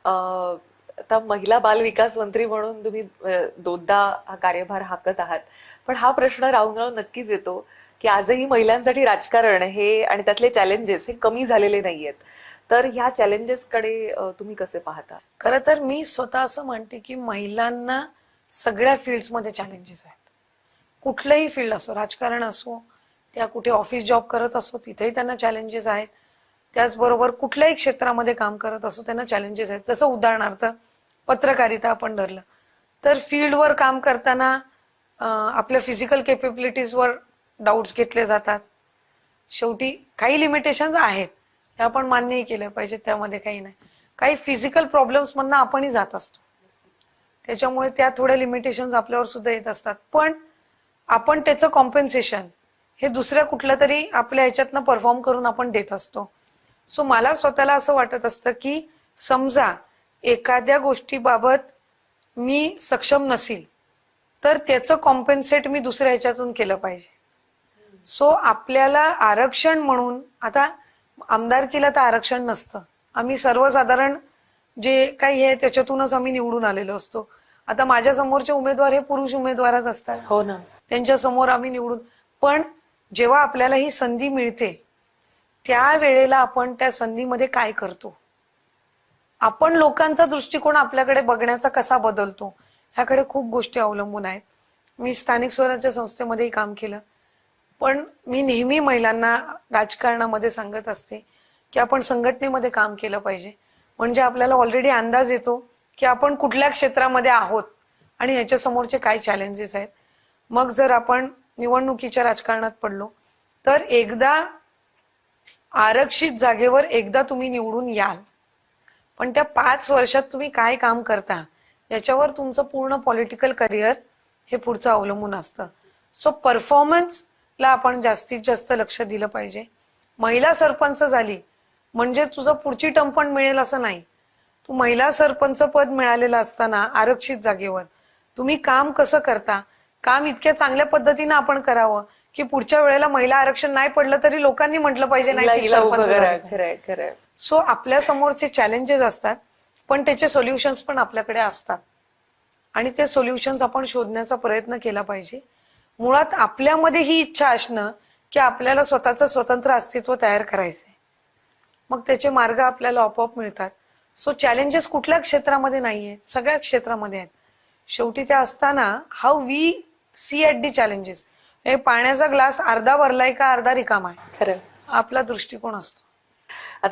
आता महिला बाल विकास मंत्री म्हणून तुम्ही दोनदा हा कार्यभार हाकत आहात, पण हा प्रश्न राहून राहून नक्कीच येतो की आजही महिलांसाठी राजकारण हे आणि त्यातले चॅलेंजेस हे कमी झालेले नाहीयेत. तर ह्या चॅलेंजेसकडे तुम्ही कसे पाहता? खरं तर मी स्वतः असं म्हणते की महिलांना सगळ्या फील्ड्समध्ये चॅलेंजेस आहेत. कुठलंही फील्ड असो, राजकारण असो, त्या कुठे ऑफिस जॉब करत असो तिथेही त्यांना चॅलेंजेस आहेत. त्याचबरोबर कुठल्याही क्षेत्रामध्ये काम करत असो त्यांना चॅलेंजेस आहेत. जसं उदाहरणार्थ पत्रकारिता आपण धरलं तर फील्डवर काम करताना आपल्या फिजिकल केपेबिलिटीजवर डाऊट्स घेतले जातात. शेवटी काही लिमिटेशन्स आहेत, हे आपण मान्यही केलं पाहिजे, त्यामध्ये काही नाही. काही फिजिकल प्रॉब्लेम्स मधनं आपणही जात असतो, त्याच्यामुळे त्या थोड्या लिमिटेशन्स आपल्यावर सुद्धा येत असतात. पण आपण त्याचं कॉम्पेन्सेशन हे दुसऱ्या कुठल्या तरी आपल्या ह्याच्यातनं परफॉर्म करून आपण देत असतो. सो मला स्वतःला असं वाटत असतं की समजा एखाद्या गोष्टीबाबत मी सक्षम नसेल तर त्याचं कॉम्पेन्सेट मी दुसऱ्या ह्याच्यातून केलं पाहिजे. सो आपल्याला आरक्षण म्हणून, आता आमदारकीला तर आरक्षण नसतं, आम्ही सर्वसाधारण जे काही आहे त्याच्यातूनच आम्ही निवडून आलेलो असतो. आता माझ्या समोरचे उमेदवार हे पुरुष उमेदवारच असतात, हो ना, त्यांच्या समोर आम्ही निवडून. पण जेव्हा आपल्याला ही संधी मिळते त्या वेळेला आपण त्या संधीमध्ये काय करतो, आपण लोकांचा दृष्टिकोन आपल्याकडे बघण्याचा कसा बदलतो, ह्याकडे खूप गोष्टी अवलंबून आहेत. मी स्थानिक स्वराज्य संस्थेमध्येही काम केलं, पण मी नेहमी महिलांना राजकारणामध्ये सांगत असते की आपण संघटनेमध्ये काम केलं पाहिजे. म्हणजे आपल्याला ऑलरेडी अंदाज येतो की आपण कुठल्या क्षेत्रामध्ये आहोत आणि ह्याच्या समोरचे काय चॅलेंजेस आहेत. मग जर आपण निवडणुकीच्या राजकारणात पडलो तर एकदा आरक्षित जागेवर एकदा तुम्ही निवडून याल, पण त्या 5 वर्षात तुम्ही काय काम करता याच्यावर तुमचं पूर्ण पॉलिटिकल करिअर हे पुढचं अवलंबून असतं. सो परफॉर्मन्सला आपण जास्तीत जास्त लक्ष दिलं पाहिजे. महिला सरपंच झाली म्हणजे तुझं पुढची टर्म पण मिळेल असं नाही. तू महिला सरपंच पद मिळालेलं असताना आरक्षित जागेवर तुम्ही काम कसं करता, काम इतक्या चांगल्या पद्धतीने आपण करावं की पुढच्या वेळेला महिला आरक्षण नाही पडलं तरी लोकांनी म्हटलं पाहिजे नाही ती सरपंच झाली. सो आपल्या समोरचे चॅलेंजेस असतात, पण त्याचे सोल्युशन्स पण आपल्याकडे असतात आणि ते सोल्युशन्स आपण शोधण्याचा प्रयत्न केला पाहिजे. मुळात आपल्यामध्ये ही इच्छा असणं की आपल्याला स्वतःचं स्वतंत्र अस्तित्व तयार करायचंय, मग त्याचे मार्ग आपल्याला आपोआप मिळतात. सो चॅलेंजेस कुठल्या क्षेत्रामध्ये नाहीये, सगळ्या क्षेत्रामध्ये आहेत. शेवटी त्या असताना how we see at the challenges, पाण्याचा ग्लास अर्धा भरलाय का अर्धा रिकामा आहे, खरं आपला दृष्टिकोन असतो.